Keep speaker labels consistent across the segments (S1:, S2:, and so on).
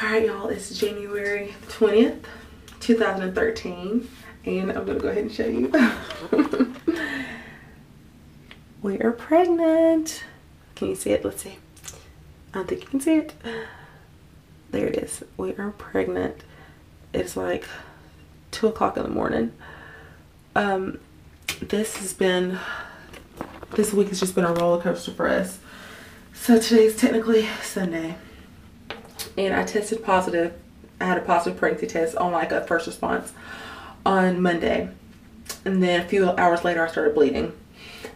S1: Alright y'all, it's January 20th, 2013, and I'm gonna go ahead and show you. We are pregnant. Can you see it? Let's see. I don't think you can see it. There it is. We are pregnant. It's like 2 o'clock in the morning. This week has just been a roller coaster for us. So today's technically Sunday, and I tested positive. I had a positive pregnancy test on like a first response on Monday, and then a few hours later I started bleeding.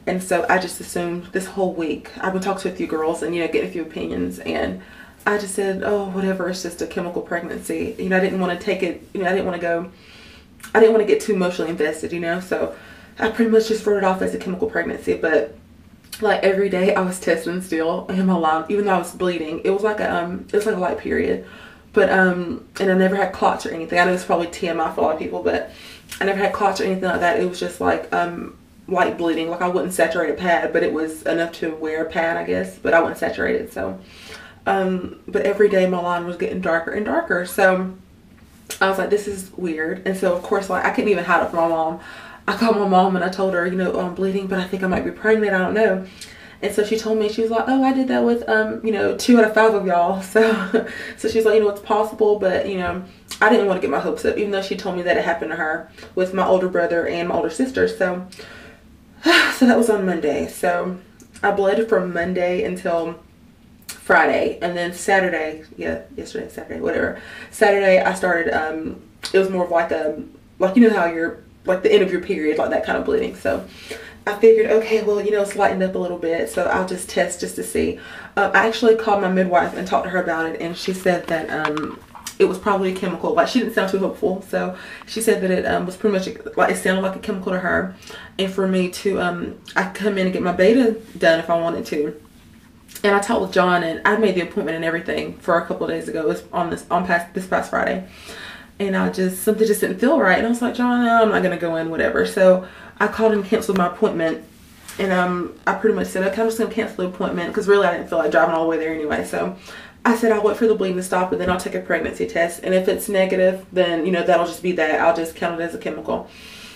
S1: And so I just assumed this whole week, I've been talking to a few girls and, getting a few opinions, and I just said, oh, whatever, it's just a chemical pregnancy. I didn't want to take it, I didn't want to get too emotionally invested, so I pretty much just wrote it off as a chemical pregnancy. But like every day I was testing still in my line, even though I was bleeding. It was like a light period, but and I never had clots or anything. I know it's probably TMI for a lot of people, but I never had clots or anything like that. It was just like light bleeding. Like I wouldn't saturate a pad, but it was enough to wear a pad, I guess, but I wouldn't saturate it. So but every day my line was getting darker and darker, so I was like, this is weird. And so of course, like, I couldn't even hide it from my mom. I called my mom and I told her, oh, I'm bleeding, but I think I might be pregnant, I don't know. And so she told me, she was like, oh, I did that with 2 out of 5 of y'all. So she's like, it's possible, but I didn't want to get my hopes up, even though she told me that it happened to her with my older brother and my older sister. So that was on Monday. So I bled from Monday until Friday, and then Saturday, Saturday, whatever. Saturday I started, it was more of like how you're, like the end of your period, like that kind of bleeding. So I figured, okay, well, it's lightened up a little bit, so I'll just test just to see. I actually called my midwife and talked to her about it, and she said that it was probably a chemical. Like, she didn't sound too hopeful, so she said that it was pretty much like, it sounded like a chemical to her, and for me to I could come in and get my beta done if I wanted to. And I talked with John, and I made the appointment and everything for a couple of days ago. It was this past Friday. And something just didn't feel right. And I was like, John, no, I'm not going to go in, whatever. So I called and canceled my appointment. And I pretty much said, okay, I'm just going to cancel the appointment, because really I didn't feel like driving all the way there anyway. So I said, I'll wait for the bleeding to stop, and then I'll take a pregnancy test. And if it's negative, then, that'll just be that. I'll just count it as a chemical.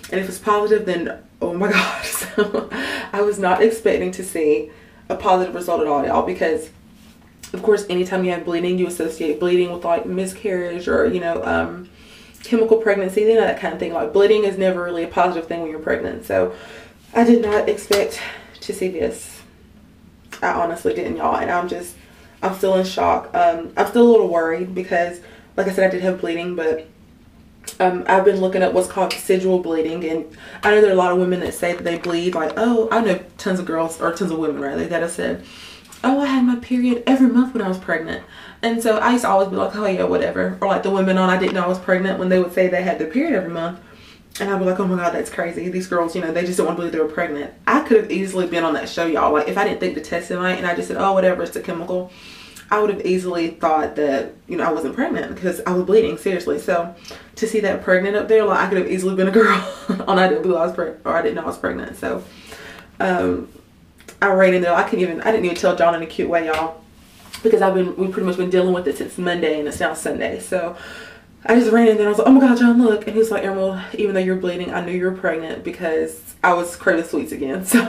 S1: And if it's positive, then, oh my God. So I was not expecting to see a positive result at all, y'all, because of course, anytime you have bleeding, you associate bleeding with like miscarriage or, chemical pregnancy, that kind of thing. Like, bleeding is never really a positive thing when you're pregnant. So I did not expect to see this. I honestly didn't, y'all. And I'm still in shock. I'm still a little worried because, like I said, I did have bleeding, but I've been looking up what's called residual bleeding, and I know there are a lot of women that say that they bleed. Like, oh, I know tons of girls, or tons of women rather, that have said, oh, I had my period every month when I was pregnant. And so I used to always be like, oh yeah, whatever. Or like the women on I Didn't Know I Was Pregnant, when they would say they had their period every month, and I'd be like, oh my God, that's crazy. These girls, they just don't want to believe they were pregnant. I could have easily been on that show, y'all. Like, if I didn't think the test right and I just said, oh, whatever, it's a chemical, I would have easily thought that, I wasn't pregnant because I was bleeding, seriously. So to see that pregnant up there, like, I could have easily been a girl on I Didn't Know I Was Pregnant. So I ran in there. I didn't even tell John in a cute way, y'all, because we've pretty much been dealing with it since Monday, and it's now Sunday. So I just ran in there and I was like, oh my God, John, look. And he was like, Emerald, even though you're bleeding, I knew you were pregnant, because I was craving sweets again. So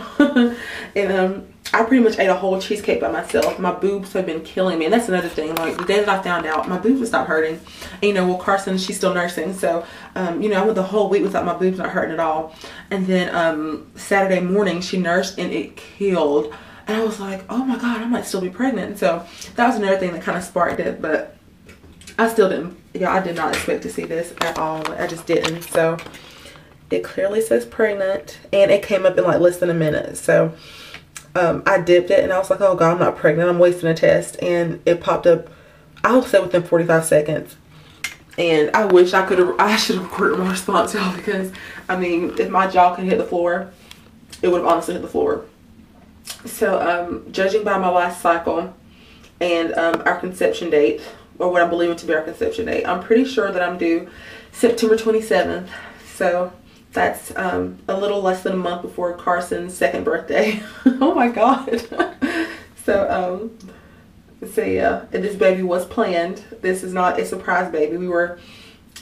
S1: and I pretty much ate a whole cheesecake by myself. My boobs have been killing me, and that's another thing. Like, the day that I found out, my boobs would stop hurting. And Carson, she's still nursing, so I went the whole week without my boobs not hurting at all. And then Saturday morning she nursed, and it killed. And I was like, oh my God, I might still be pregnant. And so that was another thing that kind of sparked it, but I still didn't. Yeah, I did not expect to see this at all. I just didn't. So it clearly says pregnant, and it came up in like less than a minute. So I dipped it, and I was like, oh God, I'm not pregnant, I'm wasting a test. And it popped up, I'll say within 45 seconds. And I wish I should have recorded my response, y'all, because if my jaw could hit the floor, it would have honestly hit the floor. So judging by my last cycle and our conception date, or what I'm believing to be our conception date, I'm pretty sure that I'm due September 27th. So that's a little less than a month before Carson's 2nd birthday. Oh my God. So So yeah, and this baby was planned. This is not a surprise baby. We were,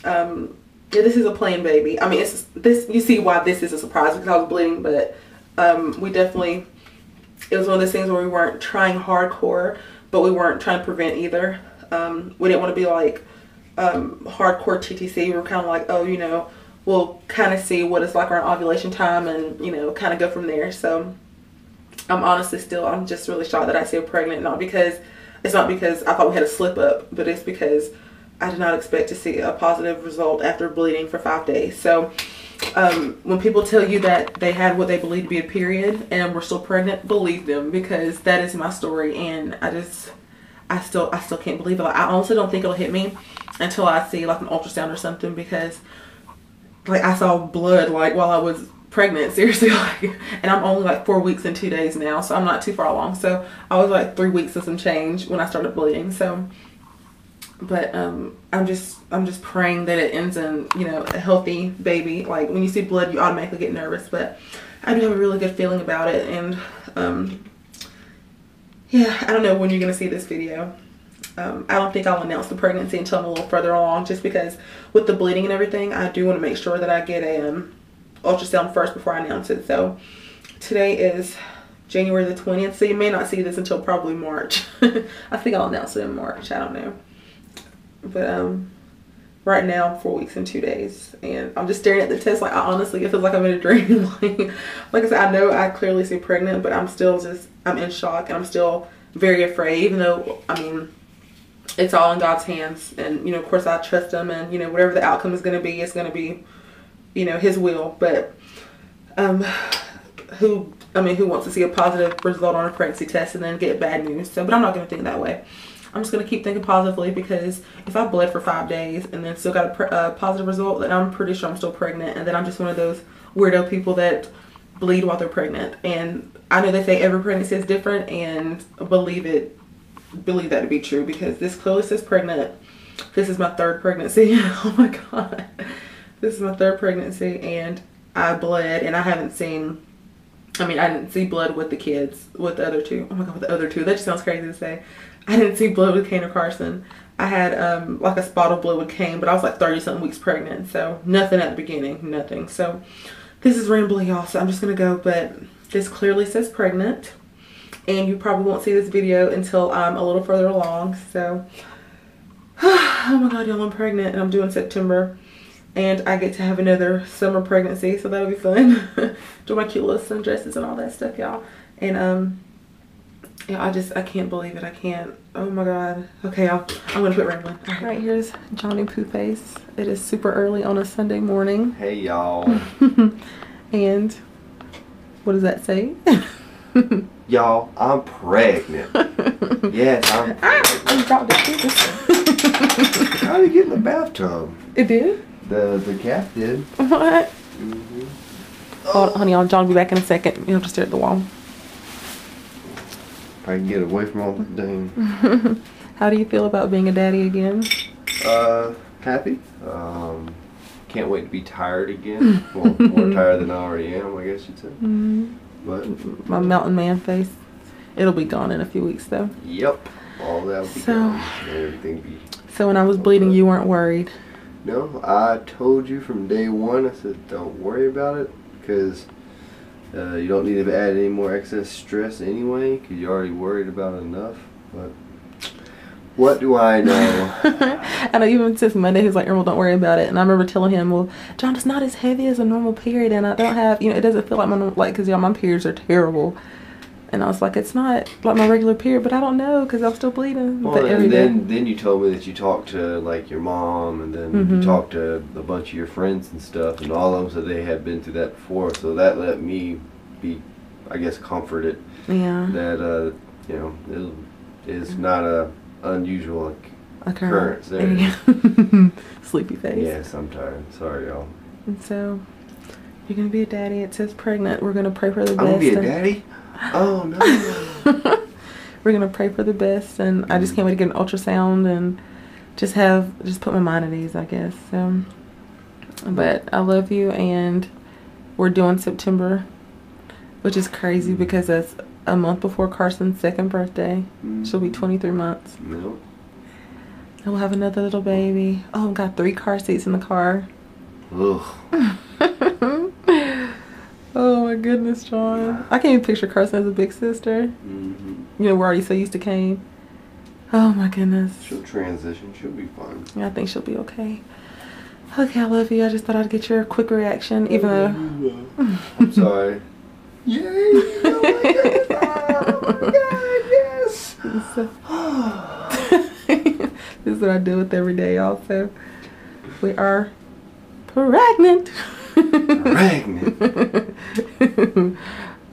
S1: yeah, this is a planned baby. I mean, it's this. You see why this is a surprise because I was bleeding, but we definitely. It was one of those things where we weren't trying hardcore, but we weren't trying to prevent either. We didn't want to be like hardcore TTC. We were kind of like, oh, you know, we'll kind of see what it's like around ovulation time, and you know, kind of go from there. So I'm honestly I'm just really shocked that I stayed pregnant. It's not because I thought we had a slip up, but it's because I did not expect to see a positive result after bleeding for 5 days. So when people tell you that they had what they believe to be a period and were still pregnant, believe them, because that is my story. And I still can't believe it. Like, I honestly don't think it'll hit me until I see like an ultrasound or something, because like I saw blood like while I was pregnant, seriously, like, and I'm only like 4 weeks and 2 days now, so I'm not too far along. So I was like 3 weeks and some change when I started bleeding. So but I'm just praying that it ends in, you know, a healthy baby. Like when you see blood you automatically get nervous, but I do have a really good feeling about it. And yeah, I don't know when you're gonna see this video. I don't think I'll announce the pregnancy until I'm a little further along, just because with the bleeding and everything, I do want to make sure that I get a ultrasound first before I announce it. So today is January the 20th, so you may not see this until probably March. I think I'll announce it in March, I don't know. But right now 4 weeks and 2 days, and I'm just staring at the test like I honestly, it feels like I'm in a dream. like I said, I know I clearly say pregnant, but I'm in shock, and I'm still very afraid, even though, I mean, it's all in God's hands, and you know, of course I trust him, and you know, whatever the outcome is going to be, it's going to be, you know, his will. But who wants to see a positive result on a pregnancy test and then get bad news? So, but I'm not going to think that way. I'm just going to keep thinking positively, because if I bled for 5 days and then still got a positive result, then I'm pretty sure I'm still pregnant, and then I'm just one of those weirdo people that bleed while they're pregnant. And I know they say every pregnancy is different, and believe that to be true, because this clearly says pregnant. This is my 3rd pregnancy. Oh my god, this is my 3rd pregnancy, and I bled, and I didn't see blood with the kids, with the other 2. Oh my god, with the other 2, that just sounds crazy to say. I didn't see blood with Kane or Carson. I had like a spot of blood with Kane, but I was like 30 something weeks pregnant, so nothing at the beginning, nothing. So this is rambling, y'all, so I'm just gonna go, but this clearly says pregnant, and you probably won't see this video until I'm a little further along. So oh my god, y'all, I'm pregnant, and I'm due in September, and I get to have another summer pregnancy, so that'll be fun. Do my cute little sundresses and all that stuff, y'all. And yeah, I can't believe it. I can't. Oh my god. Okay, y'all, I'm gonna quit rambling. All right, here's Johnny Poo Face. It is super early on a Sunday morning.
S2: Hey, y'all.
S1: And what does that say?
S2: Y'all, I'm pregnant. Yes, I'm pregnant.
S1: I dropped it.
S2: How did it get in the bathtub?
S1: It did?
S2: The cat did.
S1: What?
S2: Mm-hmm.
S1: Oh, honey, John will be back in a second. You have to stare at the wall.
S2: I can get away from all the dang.
S1: How do you feel about being a daddy again?
S2: Happy. Can't wait to be tired again. Well, more tired than I already am, I guess you'd say.
S1: Mm-hmm.
S2: But
S1: my mountain man face, it'll be gone in a few weeks though.
S2: Yep, all that will be gone. And everything be.
S1: So when I was bleeding, you weren't worried?
S2: No, I told you from day one. I said don't worry about it, because you don't need to add any more excess stress anyway, because you're already worried about it enough. But what do I know?
S1: I know, even since Monday, he was like, Earl, don't worry about it. And I remember telling him, well, John, it's not as heavy as a normal period, and I don't have, you know, it doesn't feel like my normal, like, because, y'all, my periods are terrible. And I was like, it's not like my regular period, but I don't know, because I'm still bleeding.
S2: Well, and then you told me that you talked to, like, your mom, and then you talked to a bunch of your friends and stuff, and all of them said they had been through that before, so that let me be, I guess, comforted.
S1: Yeah.
S2: That, you know, it is not a unusual occurrence there.
S1: Sleepy face.
S2: Yes, I'm tired. Sorry, y'all.
S1: And so, you're going to be a daddy. It says pregnant. We're going to pray for the best.
S2: I'm going to be a daddy? Oh, no.
S1: We're going to pray for the best, and I just can't wait to get an ultrasound and just put my mind at ease, I guess. So, but I love you, and we're doing September, which is crazy because that's a month before Carson's second birthday. She'll be 23 months.
S2: Nope.
S1: And we'll have another little baby. Oh, I've got 3 car seats in the car.
S2: Ugh.
S1: Oh my goodness, John. I can't even picture Carson as a big sister. You know, we're already so used to Kane. Oh my goodness.
S2: She'll transition. She'll be fine.
S1: Yeah, I think she'll be okay. Okay, I love you. I just thought I'd get your quick reaction, even though...
S2: I'm sorry. Yay! Oh my goodness! Oh my god, yes!
S1: This is what I deal with every day also. We are pregnant.
S2: Pregnant.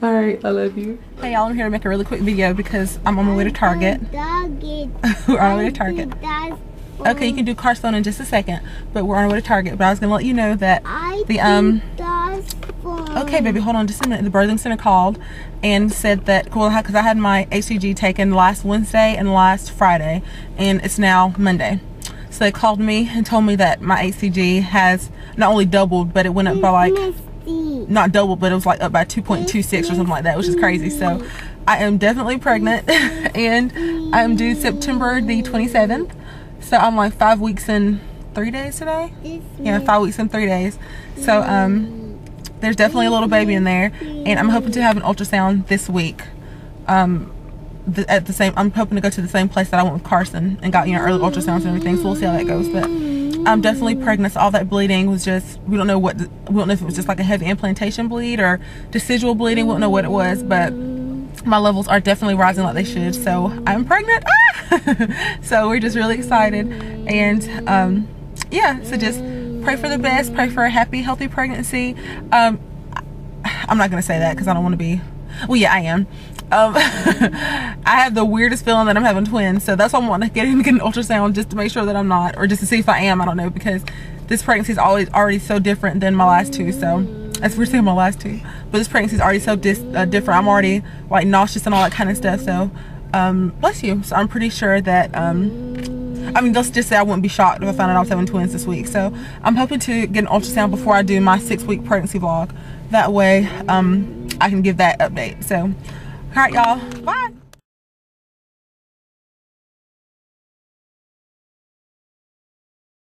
S1: Alright, I love you. Hey y'all, I'm here to make a really quick video because I'm on my way to Target. We're on our way to Target. Okay, you can do Carson in just a second, but we're on our way to Target. But I was gonna let you know that the okay, baby, hold on just a minute. The birthing center called and said that, well, because I had my HCG taken last Wednesday and last Friday, and it's now Monday. So they called me and told me that my HCG has not only doubled, but it went up by like, not doubled, but it was like up by 2.26 or something like that, which is crazy. So I am definitely pregnant and I'm due September the 27th. So I'm like 5 weeks and 3 days today. Yeah, 5 weeks and 3 days. So there's definitely a little baby in there, and I'm hoping to have an ultrasound this week. I'm hoping to go to the same place that I went with Carson and got, you know, early ultrasounds and everything. So we'll see how that goes. But I'm definitely pregnant. So all that bleeding was just, we don't know if it was just like a heavy implantation bleed or decidual bleeding. We don't know what it was, but my levels are definitely rising like they should. So I'm pregnant. So we're just really excited, and yeah, so just pray for the best, pray for a happy, healthy pregnancy. I'm not gonna say that because I don't want to be, well, yeah, I am. I have the weirdest feeling that I'm having twins, so that's why I want to get an ultrasound, just to make sure that I'm not, or just to see if I am. I don't know, because this pregnancy is already so different than my last two. So as we're saying, my last two, but this pregnancy is already so different. I'm already like nauseous and all that kind of stuff. So bless you. So I'm pretty sure that I mean, let's just say I wouldn't be shocked if I found out I was having twins this week. So I'm hoping to get an ultrasound before I do my 6-week pregnancy vlog. That way I can give that update. So all right, y'all, bye.